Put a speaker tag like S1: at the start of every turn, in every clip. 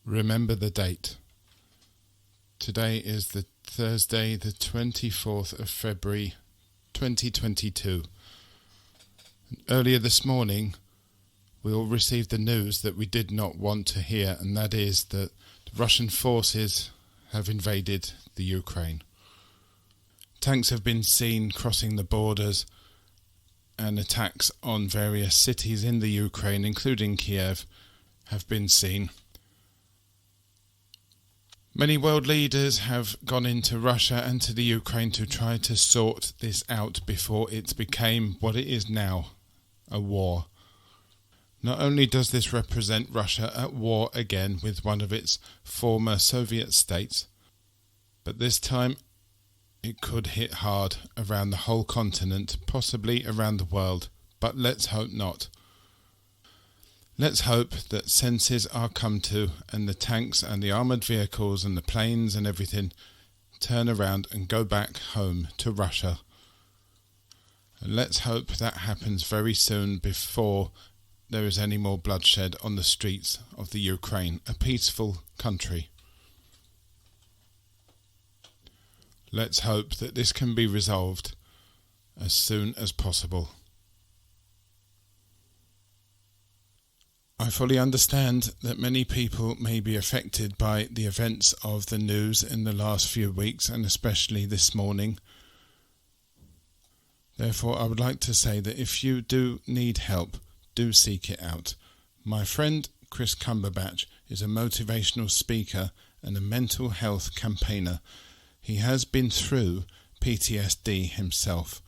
S1: Remember the date. Today is the Thursday, the 24th of February, 2022. Earlier this morning, we all received the news that we did not want to hear, and that is that the Russian forces have invaded the Ukraine. Tanks have been seen crossing the borders, and attacks on various cities in the Ukraine, including Kiev, have been seen. Many world leaders have gone into Russia and to the Ukraine to try to sort this out before it became what it is now, a war. Not only does this represent Russia at war again with one of its former Soviet states, but this time it could hit hard around the whole continent, possibly around the world, but let's hope not. Let's hope that senses are come to and the tanks and the armoured vehicles and the planes and everything turn around and go back home to Russia. And let's hope that happens very soon before there is any more bloodshed on the streets of the Ukraine, a peaceful country. Let's hope that this can be resolved as soon as possible. I fully understand that many people may be affected by the events of the news in the last few weeks and especially this morning. Therefore, I would like to say that if you do need help, do seek it out. My friend Chris Cumberbatch is a motivational speaker and a mental health campaigner. He has been through PTSD himself.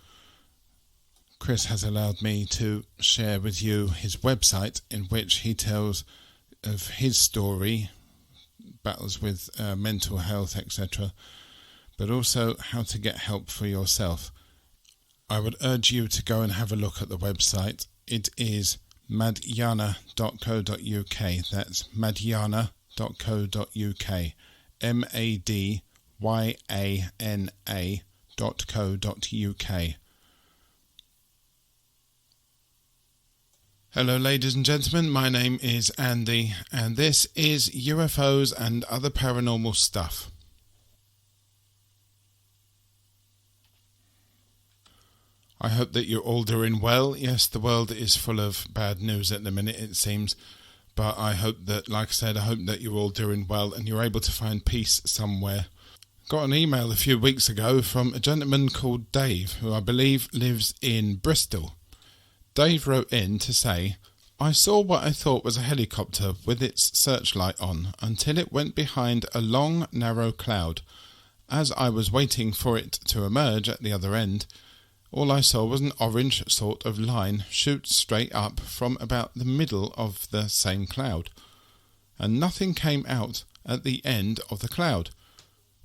S1: Chris has allowed me to share with you his website in which he tells of his story, battles with mental health, etc., but also how to get help for yourself. I would urge you to go and have a look at the website. It is madyana.co.uk. That's madyana.co.uk. madyana.co.uk. Hello ladies and gentlemen, my name is Andy and this is UFOs and other paranormal stuff. I hope that you're all doing well. Yes, the world is full of bad news at the minute, it seems, but I hope that, like I said, I hope that you're all doing well and you're able to find peace somewhere. Got an email a few weeks ago from a gentleman called Dave, who I believe lives in Bristol. Dave wrote in to say, I saw what I thought was a helicopter with its searchlight on until it went behind a long, narrow cloud. As I was waiting for it to emerge at the other end, all I saw was an orange sort of line shoot straight up from about the middle of the same cloud, and nothing came out at the end of the cloud,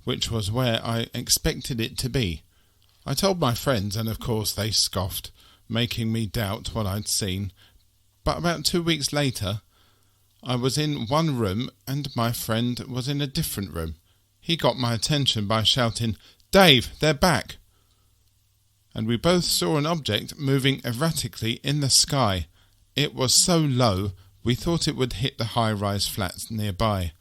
S1: which was where I expected it to be. I told my friends, and of course they scoffed, making me doubt what I'd seen. But about 2 weeks later, I was in one room and my friend was in a different room. He got my attention by shouting, "Dave, they're back!" And we both saw an object moving erratically in the sky. It was so low, we thought it would hit the high-rise flats nearby.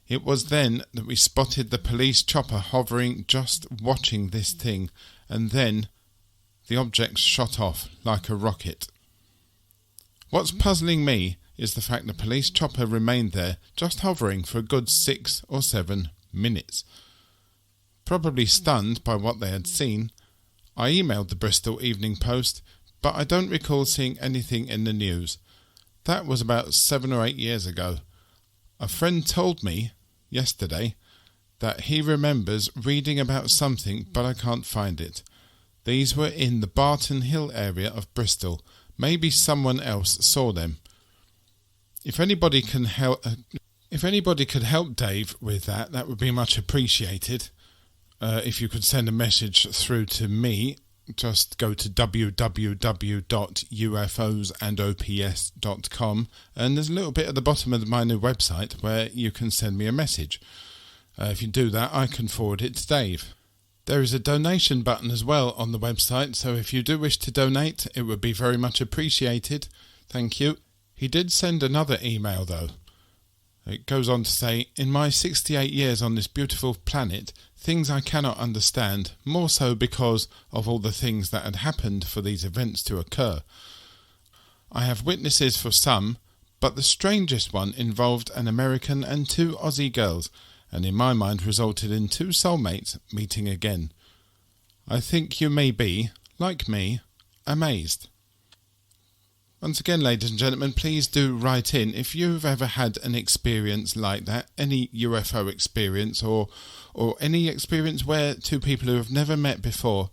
S1: It was then that we spotted the police chopper hovering, just watching this thing, and then the object shot off like a rocket. What's puzzling me is the fact the police chopper remained there, just hovering for a good 6 or 7 minutes. Probably stunned by what they had seen, I emailed the Bristol Evening Post, but I don't recall seeing anything in the news. That was about 7 or 8 years ago. A friend told me yesterday that he remembers reading about something, but I can't find it. These were in the Barton Hill area of Bristol. Maybe someone else saw them. If anybody could help Dave with that, that would be much appreciated. If you could send a message through to me, just go to www.ufosandops.com and there's a little bit at the bottom of my new website where you can send me a message. If you do that, I can forward it to Dave. There is a donation button as well on the website, so if you do wish to donate, it would be very much appreciated. Thank you. He did send another email though. It goes on to say, in my 68 years on this beautiful planet, things I cannot understand, more so because of all the things that had happened for these events to occur. I have witnesses for some, but the strangest one involved an American and 2 Aussie girls, and in my mind resulted in 2 soulmates meeting again. I think you may be, like me, amazed. Once again, ladies and gentlemen, please do write in if you've ever had an experience like that, any UFO experience or any experience where 2 people who have never met before,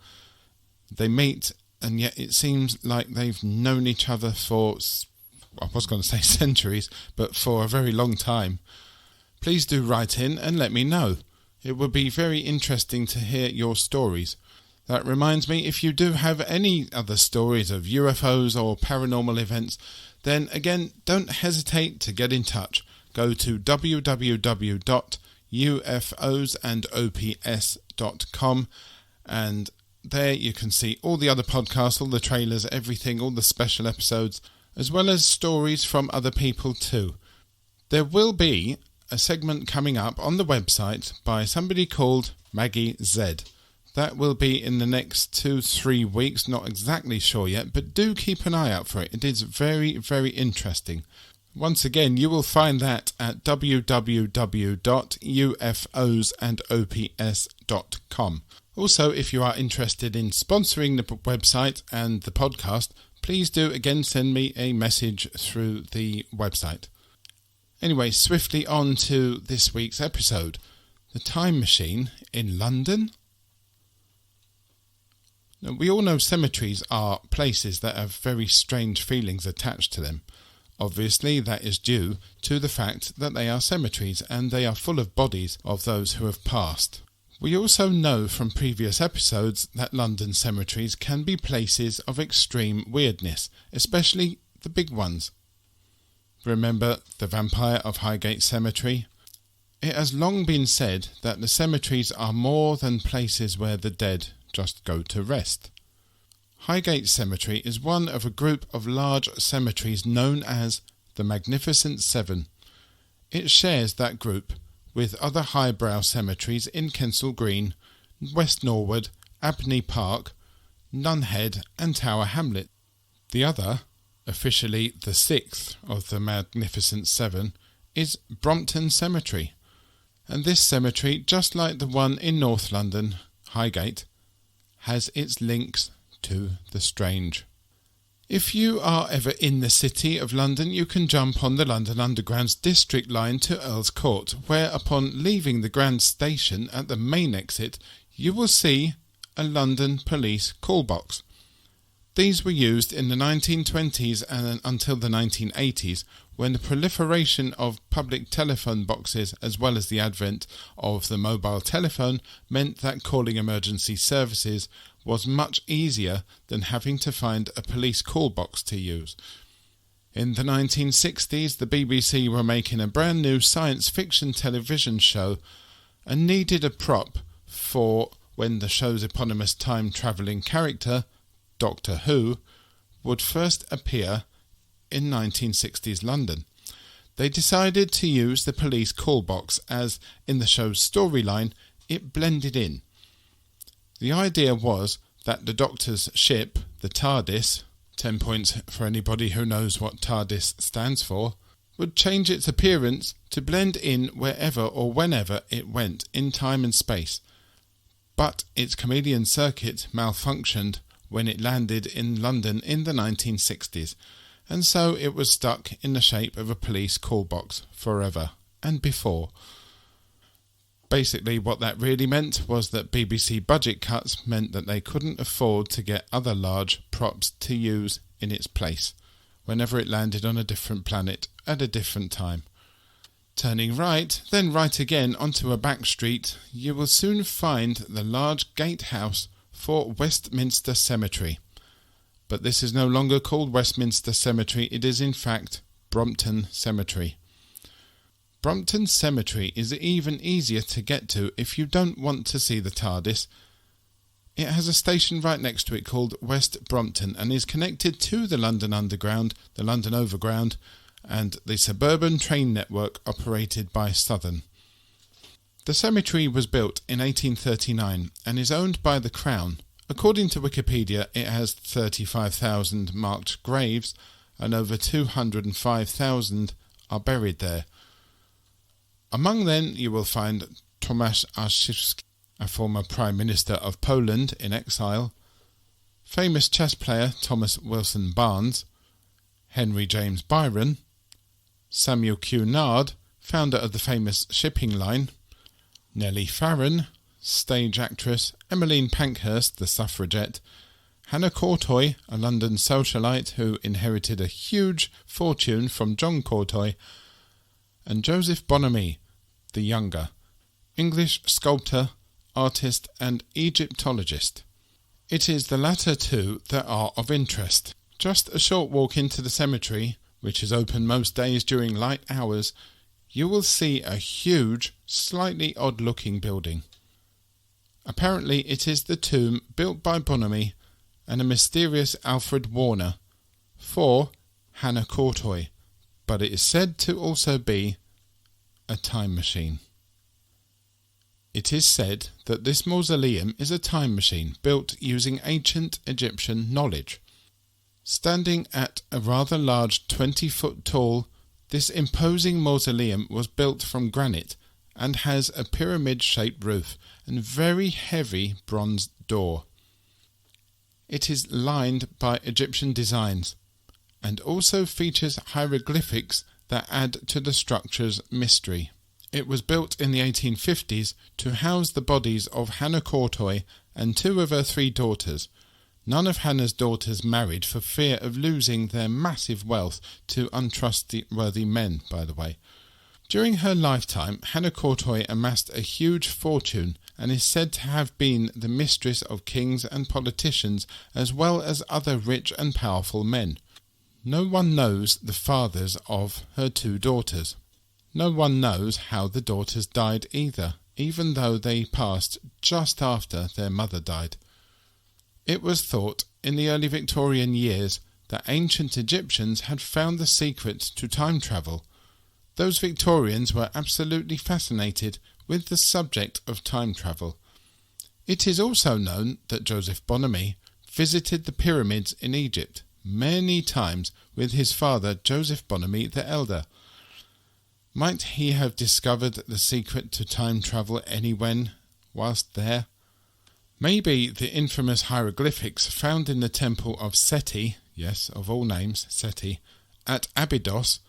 S1: they meet and yet it seems like they've known each other for, I was going to say centuries, but for a very long time. Please do write in and let me know. It would be very interesting to hear your stories. That reminds me, if you do have any other stories of UFOs or paranormal events, then again, don't hesitate to get in touch. Go to www.ufosandops.com and there you can see all the other podcasts, all the trailers, everything, all the special episodes, as well as stories from other people too. There will be a segment coming up on the website by somebody called Maggie Z. That will be in the next 2-3 weeks, not exactly sure yet, but do keep an eye out for it. It is very, very interesting. Once again, you will find that at www.ufosandops.com. Also, if you are interested in sponsoring the website and the podcast, please do again send me a message through the website. Anyway, swiftly on to this week's episode. The Time Machine in London? Now, we all know cemeteries are places that have very strange feelings attached to them. Obviously, that is due to the fact that they are cemeteries and they are full of bodies of those who have passed. We also know from previous episodes that London cemeteries can be places of extreme weirdness, especially the big ones. Remember the Vampire of Highgate Cemetery? It has long been said that the cemeteries are more than places where the dead just go to rest. Highgate Cemetery is one of a group of large cemeteries known as the Magnificent Seven. It shares that group with other highbrow cemeteries in Kensal Green, West Norwood, Abney Park, Nunhead and Tower Hamlet. The other, officially the 6th of the Magnificent Seven, is Brompton Cemetery. And this cemetery, just like the one in North London, Highgate, has its links to the strange. If you are ever in the city of London, you can jump on the London Underground's District Line to Earl's Court, where upon leaving the Grand Station at the main exit, you will see a London police call box. These were used in the 1920s and until the 1980s, when the proliferation of public telephone boxes as well as the advent of the mobile telephone meant that calling emergency services was much easier than having to find a police call box to use. In the 1960s, the BBC were making a brand new science fiction television show and needed a prop for when the show's eponymous time-travelling character, Doctor Who, would first appear in 1960s London. They decided to use the police call box as, in the show's storyline, it blended in. The idea was that the Doctor's ship, the TARDIS, 10 points for anybody who knows what TARDIS stands for, would change its appearance to blend in wherever or whenever it went in time and space. But its chameleon circuit malfunctioned when it landed in London in the 1960s, and so it was stuck in the shape of a police call box forever and before. Basically, what that really meant was that BBC budget cuts meant that they couldn't afford to get other large props to use in its place whenever it landed on a different planet at a different time. Turning right, then right again onto a back street, you will soon find the large gatehouse for Westminster Cemetery. But this is no longer called Westminster Cemetery, it is in fact Brompton Cemetery. Brompton Cemetery is even easier to get to if you don't want to see the TARDIS. It has a station right next to it called West Brompton and is connected to the London Underground, the London Overground, and the suburban train network operated by Southern. The cemetery was built in 1839 and is owned by the Crown. According to Wikipedia, it has 35,000 marked graves and over 205,000 are buried there. Among them you will find Tomasz Arszewski, a former Prime Minister of Poland in exile, famous chess player Thomas Wilson Barnes, Henry James Byron, Samuel Cunard, founder of the famous shipping line, Nellie Farron, stage actress, Emmeline Pankhurst, the suffragette, Hannah Courtoy, a London socialite who inherited a huge fortune from John Courtoy, and Joseph Bonamy, the younger, English sculptor, artist and Egyptologist. It is the latter two that are of interest. Just a short walk into the cemetery, which is open most days during light hours, you will see a huge, slightly odd-looking building. Apparently it is the tomb built by Bonamy and a mysterious Alfred Warner for Hannah Courtoy, but it is said to also be a time machine. It is said that this mausoleum is a time machine built using ancient Egyptian knowledge. Standing at a rather large 20-foot tall, this imposing mausoleum was built from granite and has a pyramid-shaped roof and very heavy bronze door. It is lined by Egyptian designs and also features hieroglyphics that add to the structure's mystery. It was built in the 1850s to house the bodies of Hannah Courtoy and two of her three daughters. None of Hannah's daughters married for fear of losing their massive wealth to untrustworthy men, by the way. During her lifetime, Hannah Courtoy amassed a huge fortune and is said to have been the mistress of kings and politicians as well as other rich and powerful men. No one knows the fathers of her two daughters. No one knows how the daughters died either, even though they passed just after their mother died. It was thought in the early Victorian years that ancient Egyptians had found the secret to time travel. Those Victorians were absolutely fascinated with the subject of time travel. It is also known that Joseph Bonamy visited the pyramids in Egypt many times with his father Joseph Bonamy the Elder. Might he have discovered the secret to time travel anywhen whilst there? Maybe the infamous hieroglyphics found in the temple of Seti, yes, of all names, Seti, at Abydos,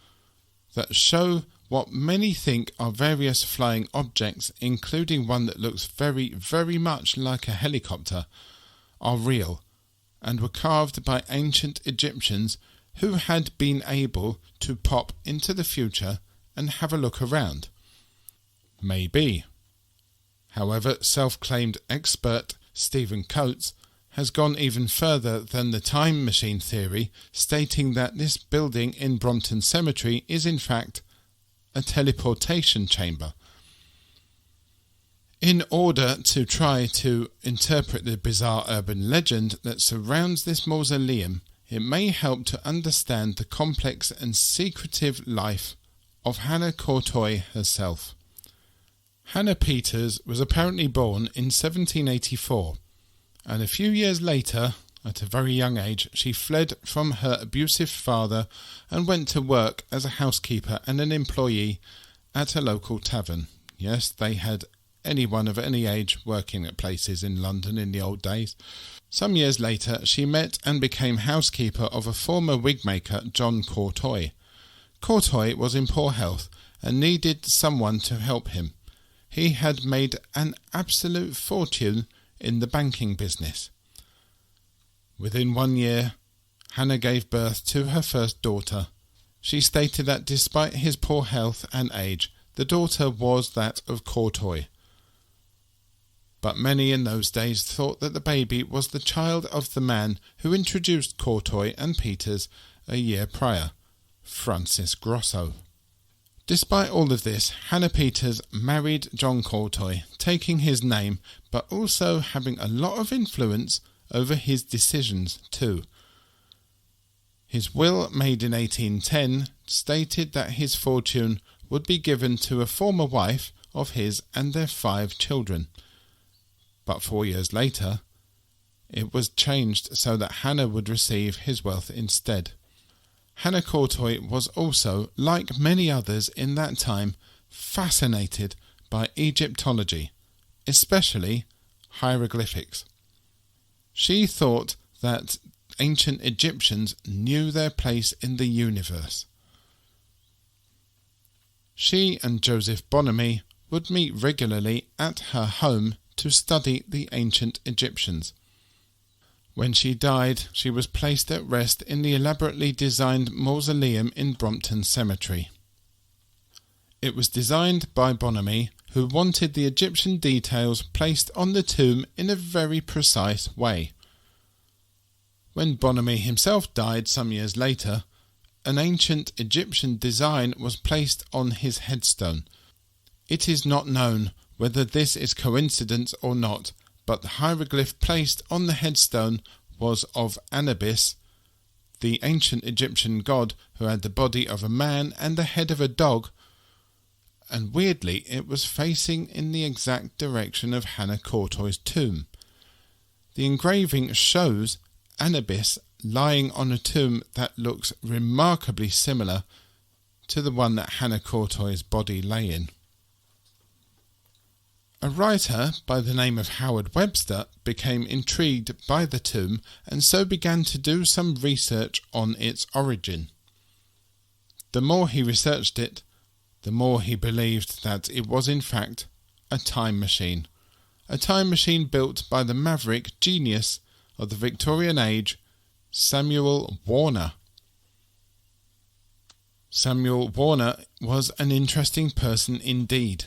S1: that show what many think are various flying objects, including one that looks very, very much like a helicopter, are real, and were carved by ancient Egyptians who had been able to pop into the future and have a look around. Maybe. However, self-claimed expert Stephen Coates has gone even further than the time machine theory, stating that this building in Brompton Cemetery is in fact a teleportation chamber. In order to try to interpret the bizarre urban legend that surrounds this mausoleum, it may help to understand the complex and secretive life of Hannah Courtoy herself. Hannah Peters was apparently born in 1784, and a few years later, at a very young age, she fled from her abusive father and went to work as a housekeeper and an employee at a local tavern. Yes, they had anyone of any age working at places in London in the old days. Some years later, she met and became housekeeper of a former wigmaker, John Courtoy. Courtoy was in poor health and needed someone to help him. He had made an absolute fortune in the banking business. Within 1 year, Hannah gave birth to her first daughter. She stated that despite his poor health and age, the daughter was that of Courtoy. But many in those days thought that the baby was the child of the man who introduced Courtoy and Peters a year prior, Francis Grosso. Despite all of this, Hannah Peters married John Courtoy, taking his name, but also having a lot of influence over his decisions too. His will, made in 1810, stated that his fortune would be given to a former wife of his and their 5 children. But 4 years later, it was changed so that Hannah would receive his wealth instead. Hannah Courtoy was also, like many others in that time, fascinated by Egyptology, especially hieroglyphics. She thought that ancient Egyptians knew their place in the universe. She and Joseph Bonamy would meet regularly at her home to study the ancient Egyptians. When she died, she was placed at rest in the elaborately designed Mausoleum in Brompton Cemetery. It was designed by Bonamy, who wanted the Egyptian details placed on the tomb in a very precise way. When Bonamy himself died some years later, an ancient Egyptian design was placed on his headstone. It is not known whether this is coincidence or not, but the hieroglyph placed on the headstone was of Anubis, the ancient Egyptian god who had the body of a man and the head of a dog, and weirdly it was facing in the exact direction of Hannah Courtoy's tomb. The engraving shows Anubis lying on a tomb that looks remarkably similar to the one that Hannah Courtoy's body lay in. A writer by the name of Howard Webster became intrigued by the tomb and so began to do some research on its origin. The more he researched it, the more he believed that it was in fact a time machine built by the maverick genius of the Victorian age, Samuel Warner. Samuel Warner was an interesting person indeed.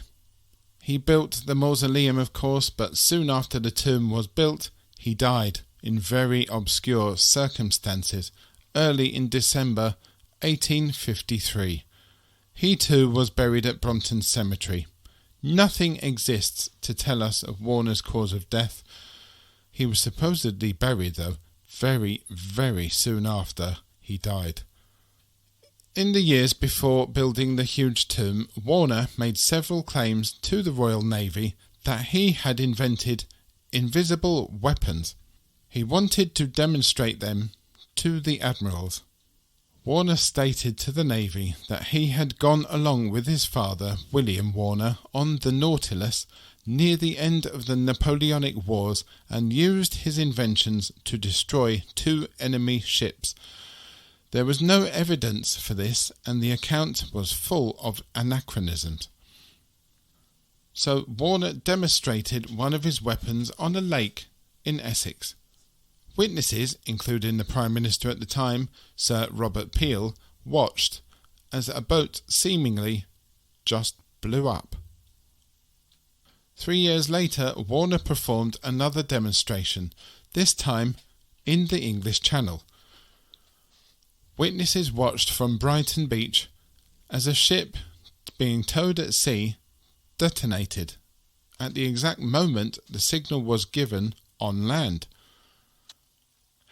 S1: He built the mausoleum, of course, but soon after the tomb was built, he died in very obscure circumstances, early in December 1853. He too was buried at Brompton Cemetery. Nothing exists to tell us of Warner's cause of death. He was supposedly buried, though, very, very soon after he died. In the years before building the huge tomb, Warner made several claims to the Royal Navy that he had invented invisible weapons. He wanted to demonstrate them to the admirals. Warner stated to the Navy that he had gone along with his father, William Warner, on the Nautilus near the end of the Napoleonic Wars and used his inventions to destroy 2 enemy ships. There was no evidence for this, and the account was full of anachronisms. So Warner demonstrated one of his weapons on a lake in Essex. Witnesses, including the Prime Minister at the time, Sir Robert Peel, watched as a boat seemingly just blew up. 3 years later, Warner performed another demonstration, this time in the English Channel. Witnesses watched from Brighton Beach as a ship being towed at sea detonated at the exact moment the signal was given on land.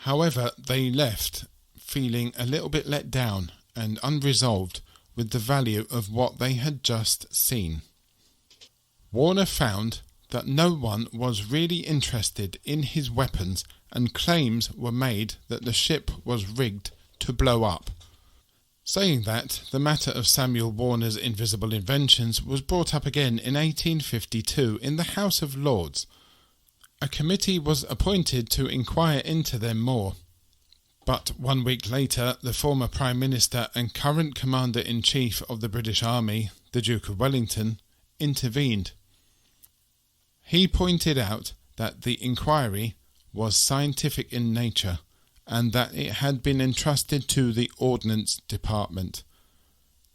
S1: However, they left feeling a little bit let down and unresolved with the value of what they had just seen. Warner found that no one was really interested in his weapons, and claims were made that the ship was rigged to blow up. Saying that, the matter of Samuel Warner's invisible inventions was brought up again in 1852 in the House of Lords. A committee was appointed to inquire into them more, but 1 week later the former Prime Minister and current Commander-in-Chief of the British Army, the Duke of Wellington, intervened. He pointed out that the inquiry was scientific in nature and that it had been entrusted to the Ordnance Department.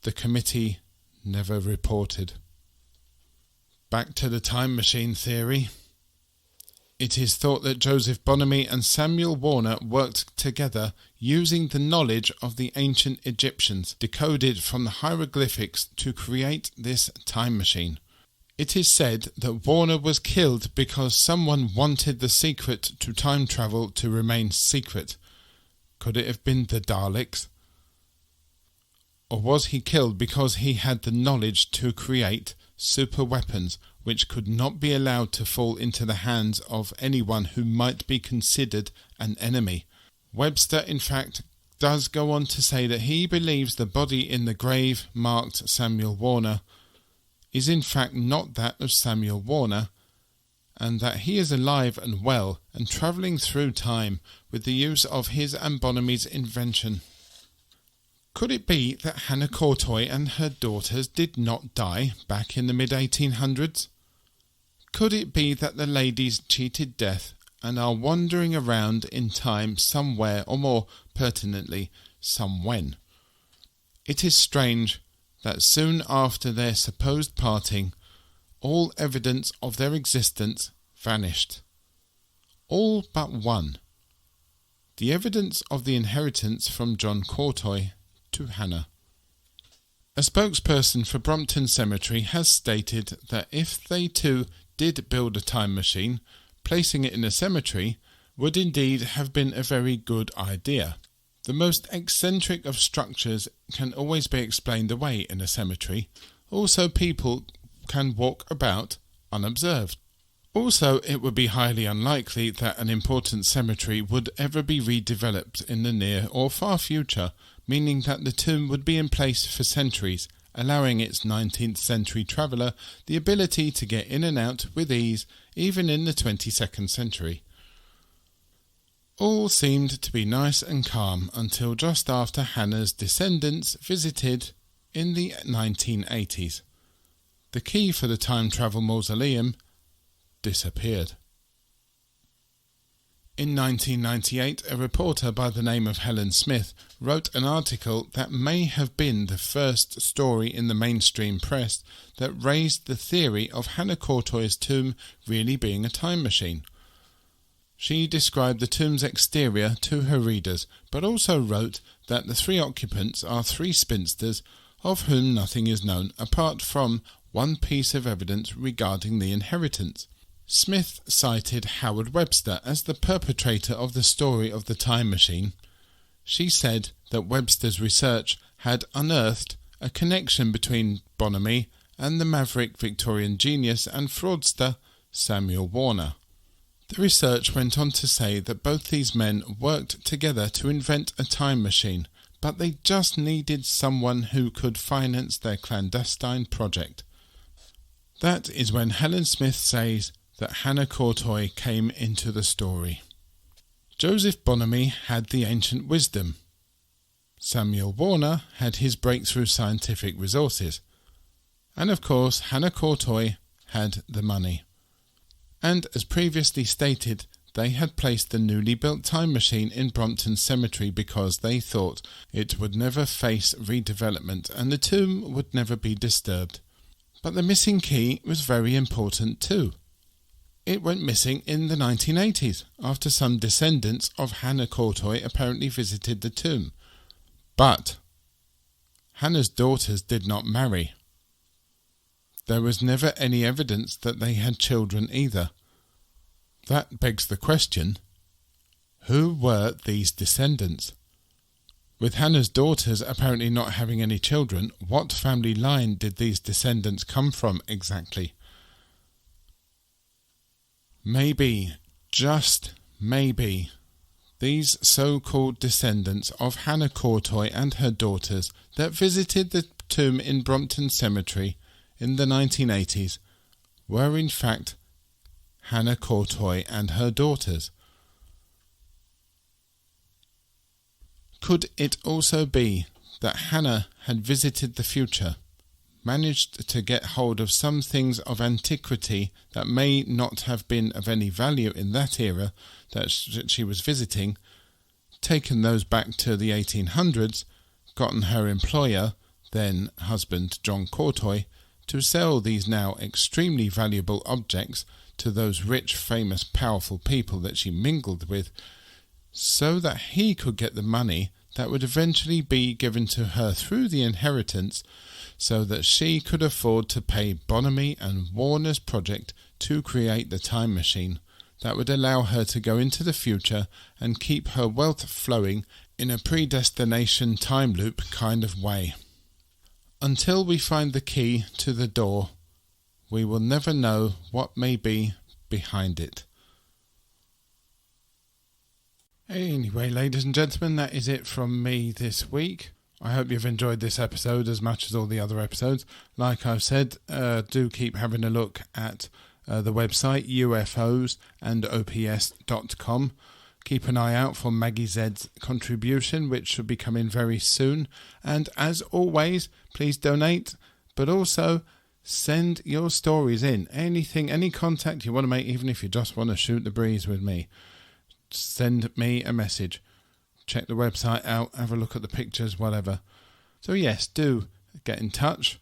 S1: The committee never reported. Back to the time machine theory. It is thought that Joseph Bonamy and Samuel Warner worked together using the knowledge of the ancient Egyptians decoded from the hieroglyphics to create this time machine. It is said that Warner was killed because someone wanted the secret to time travel to remain secret. Could it have been the Daleks? Or was he killed because he had the knowledge to create super weapons which could not be allowed to fall into the hands of anyone who might be considered an enemy? Webster, in fact, does go on to say that he believes the body in the grave marked Samuel Warner is in fact not that of Samuel Warner, and that he is alive and well and travelling through time with the use of his and Bonamy's invention. Could it be that Hannah Courtoy and her daughters did not die back in the mid-1800s? Could it be that the ladies cheated death and are wandering around in time somewhere, or more pertinently, somewhen? It is strange that soon after their supposed parting, all evidence of their existence vanished. All but one. The evidence of the inheritance from John Courtoy to Hannah. A spokesperson for Brompton Cemetery has stated that if they too did build a time machine, placing it in a cemetery would indeed have been a very good idea. The most eccentric of structures can always be explained away in a cemetery. Also, people can walk about unobserved. Also, it would be highly unlikely that an important cemetery would ever be redeveloped in the near or far future, meaning that the tomb would be in place for centuries, allowing its 19th century traveller the ability to get in and out with ease even in the 22nd century. All seemed to be nice and calm until just after Hannah's descendants visited in the 1980s. The key for the time travel mausoleum disappeared. In 1998, a reporter by the name of Helen Smith wrote an article that may have been the first story in the mainstream press that raised the theory of Hannah Courtoy's tomb really being a time machine. She described the tomb's exterior to her readers, but also wrote that the three occupants are three spinsters of whom nothing is known apart from one piece of evidence regarding the inheritance. Smith cited Howard Webster as the perpetrator of the story of the time machine. She said that Webster's research had unearthed a connection between Bonamy and the maverick Victorian genius and fraudster Samuel Warner. The research went on to say that both these men worked together to invent a time machine, but they just needed someone who could finance their clandestine project. That is when Helen Smith says that Hannah Courtoy came into the story. Joseph Bonamy had the ancient wisdom. Samuel Warner had his breakthrough scientific resources. And of course, Hannah Courtoy had the money. And as previously stated, they had placed the newly built time machine in Brompton Cemetery because they thought it would never face redevelopment and the tomb would never be disturbed. But the missing key was very important too. It went missing in the 1980s, after some descendants of Hannah Courtoy apparently visited the tomb. But Hannah's daughters did not marry. There was never any evidence that they had children either. That begs the question, who were these descendants? With Hannah's daughters apparently not having any children, what family line did these descendants come from exactly? Maybe, just maybe, these so-called descendants of Hannah Courtoy and her daughters that visited the tomb in Brompton Cemetery in the 1980s were in fact Hannah Courtoy and her daughters. Could it also be that Hannah had visited the future, managed to get hold of some things of antiquity that may not have been of any value in that era that she was visiting, taken those back to the 1800s, gotten her employer, then husband John Courtoy, to sell these now extremely valuable objects to those rich, famous, powerful people that she mingled with, so that he could get the money that would eventually be given to her through the inheritance, so that she could afford to pay Bonamy and Warner's project to create the time machine that would allow her to go into the future and keep her wealth flowing in a predestination time loop kind of way. Until we find the key to the door, we will never know what may be behind it. Anyway, ladies and gentlemen, that is it from me this week. I hope you've enjoyed this episode as much as all the other episodes. Like I've said, do keep having a look at the website ufosandops.com. Keep an eye out for Maggie Z's contribution, which should be coming very soon. And as always, please donate, but also send your stories in. Anything, any contact you want to make, even if you just want to shoot the breeze with me. Send me a message. Check the website out, have a look at the pictures, whatever. So yes, do get in touch,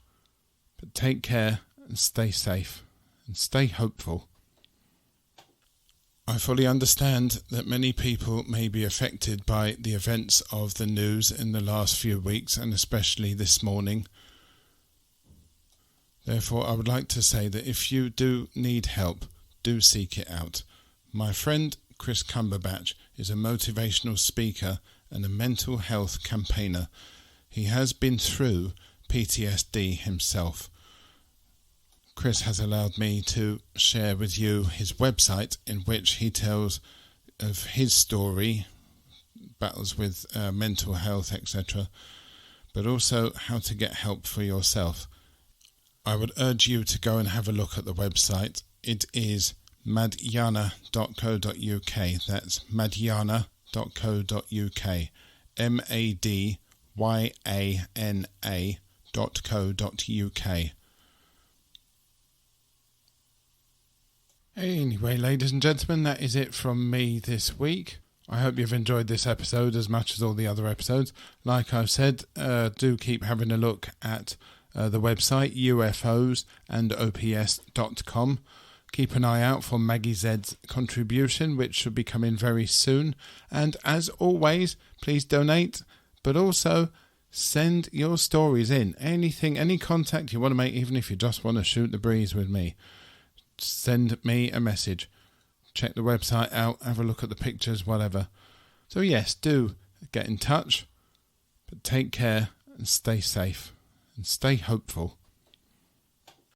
S1: but take care and stay safe and stay hopeful. I fully understand that many people may be affected by the events of the news in the last few weeks, and especially this morning. Therefore, I would like to say that if you do need help, do seek it out. My friend Chris Cumberbatch is a motivational speaker and a mental health campaigner. He has been through PTSD himself. Chris has allowed me to share with you his website, in which he tells of his story, battles with mental health, etc., but also how to get help for yourself. I would urge you to go and have a look at the website. It is madyana.co.uk. That's madyana.co.uk. madyana.co.uk. Anyway, ladies and gentlemen, that is it from me this week. I hope you've enjoyed this episode as much as all the other episodes. Like I've said, do keep having a look at the website ufosandops.com. Keep an eye out for Maggie Z's contribution, which should be coming very soon. And as always, please donate, but also send your stories in. Anything, any contact you want to make, even if you just want to shoot the breeze with me. Send me a message. Check the website out, have a look at the pictures, whatever. So yes, do get in touch, but take care and stay safe and stay hopeful.